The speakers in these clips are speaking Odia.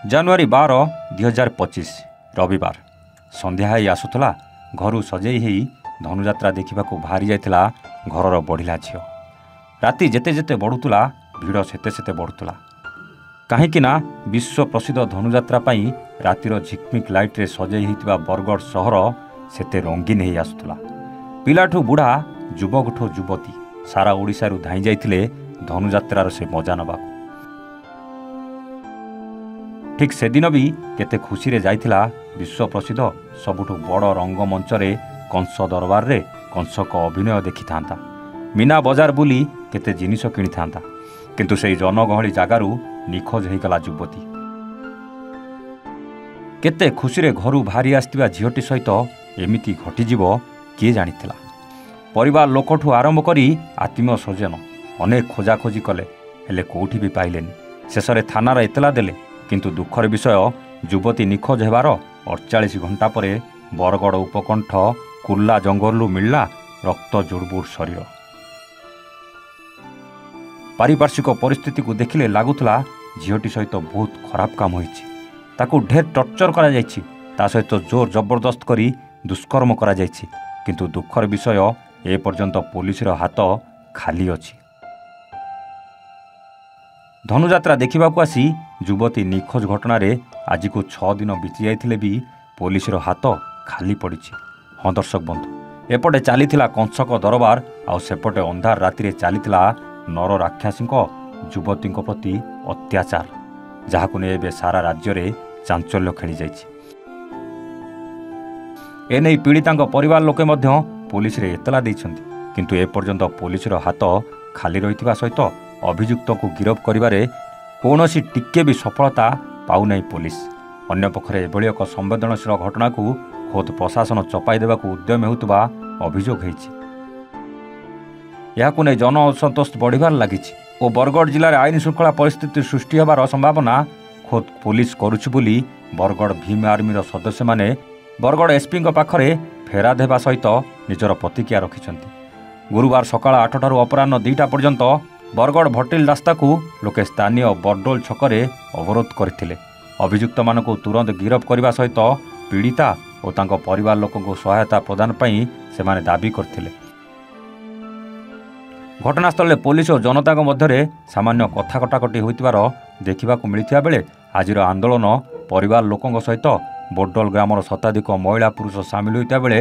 ଜାନୁଆରୀ 12, 2025 ରବିବାର ସନ୍ଧ୍ୟା ହେଇ ଆସୁଥିଲା। ଘରୁ ସଜେଇ ହେଇ ଧନୁଯାତ୍ରା ଦେଖିବାକୁ ବାହାରି ଯାଇଥିଲା ଘରର ବଢ଼ିଲା ଝିଅ। ରାତି ଯେତେ ଯେତେ ବଢ଼ୁଥିଲା ଭିଡ଼ ସେତେ ସେତେ ବଢ଼ୁଥିଲା। କାହିଁକି ନା ବିଶ୍ୱ ପ୍ରସିଦ୍ଧ ଧନୁଯାତ୍ରା ପାଇଁ ରାତିର ଝିକମିକ ଲାଇଟ୍ରେ ସଜେଇ ହୋଇଥିବା ବରଗଡ଼ ସହର ସେତେ ରଙ୍ଗୀନ ହେଇ ଆସୁଥିଲା। ପିଲାଠୁ ବୁଢ଼ା, ଯୁବକଠୁ ଯୁବତୀ ସାରା ଓଡ଼ିଶାରୁ ଧାଇଁ ଯାଇଥିଲେ ଧନୁଯାତ୍ରାର ସେ ମଜା ନେବାକୁ। ଠିକ୍ ସେଦିନ ବି କେତେ ଖୁସିରେ ଯାଇଥିଲା ବିଶ୍ୱ ପ୍ରସିଦ୍ଧ ସବୁଠୁ ବଡ଼ ରଙ୍ଗମଞ୍ଚରେ କଂସ ଦରବାରରେ କଂସକ ଅଭିନୟ ଦେଖିଥାନ୍ତା। ମୀନା ବଜାର ବୁଲି କେତେ ଜିନିଷ କିଣିଥାନ୍ତା। କିନ୍ତୁ ସେହି ଜନଗହଳି ଜାଗାରୁ ନିଖୋଜ ହୋଇଗଲା ଯୁବତୀ। କେତେ ଖୁସିରେ ଘରୁ ବାହାରି ଆସିଥିବା ଝିଅଟି ସହିତ ଏମିତି ଘଟିଯିବ କିଏ ଜାଣିଥିଲା। ପରିବାର ଲୋକଠୁ ଆରମ୍ଭ କରି ଆତ୍ମୀୟ ସ୍ୱଜନ ଅନେକ ଖୋଜାଖୋଜି କଲେ, ହେଲେ କେଉଁଠି ବି ପାଇଲେନି। ଶେଷରେ ଥାନାର ଏତଲା ଦେଲେ। କିନ୍ତୁ ଦୁଃଖର ବିଷୟ, ଯୁବତୀ ନିଖୋଜ ହେବାର 48 ଘଣ୍ଟା ପରେ ବରଗଡ଼ ଉପକଣ୍ଠ କୁର୍ଲା ଜଙ୍ଗଲରୁ ମିଳିଲା ରକ୍ତ ଜୁଡ଼ବୁଡ଼ ଶରୀର। ପାରିପାର୍ଶ୍ୱିକ ପରିସ୍ଥିତିକୁ ଦେଖିଲେ ଲାଗୁଥିଲା ଝିଅଟି ସହିତ ବହୁତ ଖରାପ କାମ ହୋଇଛି। ତାକୁ ଢେର ଟର୍ଚର କରାଯାଇଛି, ତା ସହିତ ଜୋର ଜବରଦସ୍ତ କରି ଦୁଷ୍କର୍ମ କରାଯାଇଛି। କିନ୍ତୁ ଦୁଃଖର ବିଷୟ, ଏପର୍ଯ୍ୟନ୍ତ ପୋଲିସର ହାତ ଖାଲି ଅଛି। ଧନୁଯାତ୍ରା ଦେଖିବାକୁ ଆସି ଯୁବତୀ ନିଖୋଜ ଘଟଣାରେ ଆଜିକୁ 6 ଦିନ ବିତି ଯାଇଥିଲେ ବି ପୋଲିସର ହାତ ଖାଲି ପଡ଼ିଛି। ହଁ ଦର୍ଶକ ବନ୍ଧୁ, ଏପଟେ ଚାଲିଥିଲା କଂସକ ଦରବାର, ଆଉ ସେପଟେ ଅନ୍ଧାର ରାତିରେ ଚାଲିଥିଲା ନର ରାକ୍ଷାସୀଙ୍କ ଯୁବତୀଙ୍କ ପ୍ରତି ଅତ୍ୟାଚାର, ଯାହାକୁ ନେଇ ଏବେ ସାରା ରାଜ୍ୟରେ ଚାଞ୍ଚଲ୍ୟ ଖେଳିଯାଇଛି। ଏନେଇ ପୀଡ଼ିତାଙ୍କ ପରିବାର ଲୋକେ ମଧ୍ୟ ପୋଲିସରେ ଏତଲା ଦେଇଛନ୍ତି। କିନ୍ତୁ ଏପର୍ଯ୍ୟନ୍ତ ପୋଲିସର ହାତ ଖାଲି ରହିଥିବା ସହିତ ଅଭିଯୁକ୍ତଙ୍କୁ ଗିରଫ କରିବାରେ କୌଣସି ଟିକେ ବି ସଫଳତା ପାଉନାହିଁ ପୋଲିସ। ଅନ୍ୟପକ୍ଷରେ ଏଭଳି ଏକ ସମ୍ବେଦନଶୀଳ ଘଟଣାକୁ ଖୋଦ୍ ପ୍ରଶାସନ ଚପାଇ ଦେବାକୁ ଉଦ୍ୟମ ହେଉଥିବା ଅଭିଯୋଗ ହୋଇଛି। ଏହାକୁ ନେଇ ଜନ ଅସନ୍ତୋଷ ବଢ଼ିବାରେ ଲାଗିଛି ଓ ବରଗଡ଼ ଜିଲ୍ଲାରେ ଆଇନ ଶୃଙ୍ଖଳା ପରିସ୍ଥିତି ସୃଷ୍ଟି ହେବାର ସମ୍ଭାବନା ଖୋଦ୍ ପୋଲିସ କରୁଛି ବୋଲି ବରଗଡ଼ ଭୀମ ଆର୍ମିର ସଦସ୍ୟମାନେ ବରଗଡ଼ ଏସ୍ପିଙ୍କ ପାଖରେ ଫେରାଦ ହେବା ସହିତ ନିଜର ପ୍ରତିକ୍ରିୟା ରଖିଛନ୍ତି। ଗୁରୁବାର ସକାଳ 8ଟାରୁ ଅପରାହ୍ନ 2ଟା ପର୍ଯ୍ୟନ୍ତ ବରଗଡ଼ ଭଟିଲ ରାସ୍ତାକୁ ଲୋକେ ସ୍ଥାନୀୟ ବରଡୋଲ ଛକରେ ଅବରୋଧ କରିଥିଲେ। ଅଭିଯୁକ୍ତମାନଙ୍କୁ ତୁରନ୍ତ ଗିରଫ କରିବା ସହିତ ପୀଡ଼ିତା ଓ ତାଙ୍କ ପରିବାର ଲୋକଙ୍କୁ ସହାୟତା ପ୍ରଦାନ ପାଇଁ ସେମାନେ ଦାବି କରିଥିଲେ। ଘଟଣାସ୍ଥଳରେ ପୋଲିସ ଓ ଜନତାଙ୍କ ମଧ୍ୟରେ ସାମାନ୍ୟ କଥା କଟାକଟି ହୋଇଥିବାର ଦେଖିବାକୁ ମିଳିଥିବା ବେଳେ ଆଜିର ଆନ୍ଦୋଳନ ପରିବାର ଲୋକଙ୍କ ସହିତ ବୋଡୋଲ ଗ୍ରାମର ଶତାଧିକ ମହିଳା ପୁରୁଷ ସାମିଲ ହୋଇଥିବା ବେଳେ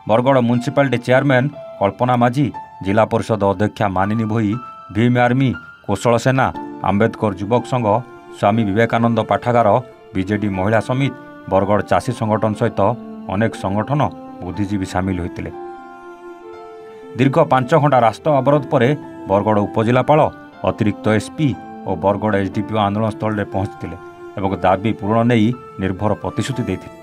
ବରଗଡ଼ ମ୍ୟୁନିସିପାଲିଟି ଚେୟାରମ୍ୟାନ୍ କଳ୍ପନା ମାଝୀ, ଜିଲ୍ଲା ପରିଷଦ ଅଧ୍ୟକ୍ଷା ମାନିନୀ ଭୋଇ, ଭୀମ ଆର୍ମି, କୋଶଳ ସେନା, ଆମ୍ବେଦକର ଯୁବକ ସଂଘ, ସ୍ୱାମୀ ବିବେକାନନ୍ଦ ପାଠାଗାର, ବିଜେଡି ମହିଳା ସମିତି, ବରଗଡ଼ ଚାଷୀ ସଂଗଠନ ସହିତ ଅନେକ ସଂଗଠନ ବୁଦ୍ଧିଜୀବୀ ସାମିଲ ହୋଇଥିଲେ। ଦୀର୍ଘ 5 ଘଣ୍ଟା ରାସ୍ତା ଅବରୋଧ ପରେ ବରଗଡ଼ ଉପଜିଲ୍ଲାପାଳ, ଅତିରିକ୍ତ ଏସ୍ପି ଓ ବରଗଡ଼ ଏସ୍ଡିପିଓ ଆନ୍ଦୋଳନସ୍ଥଳରେ ପହଞ୍ଚିଥିଲେ ଏବଂ ଦାବି ପୂରଣ ନେଇ ନିର୍ଭର ପ୍ରତିଶ୍ରୁତି ଦେଇଥିଲେ,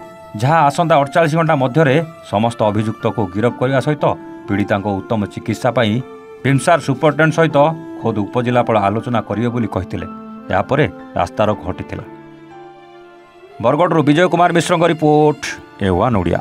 ଯାହା ଆସନ୍ତା 48 ଘଣ୍ଟା ମଧ୍ୟରେ ସମସ୍ତ ଅଭିଯୁକ୍ତକୁ ଗିରଫ କରିବା ସହିତ ପୀଡ଼ିତାଙ୍କ ଉତ୍ତମ ଚିକିତ୍ସା ପାଇଁ ଭୀମସାର ସୁପରିଟେଣ୍ଡେଣ୍ଟ ସହିତ ଖୋଦ୍ ଉପଜିଲ୍ଲାପାଳ ଆଲୋଚନା କରିବେ ବୋଲି କହିଥିଲେ। ଏହାପରେ ରାସ୍ତାରୋକ ଘଟିଥିଲା। ବରଗଡ଼ରୁ ବିଜୟ କୁମାର ମିଶ୍ରଙ୍କ ରିପୋର୍ଟ, A1 ଓଡ଼ିଆ।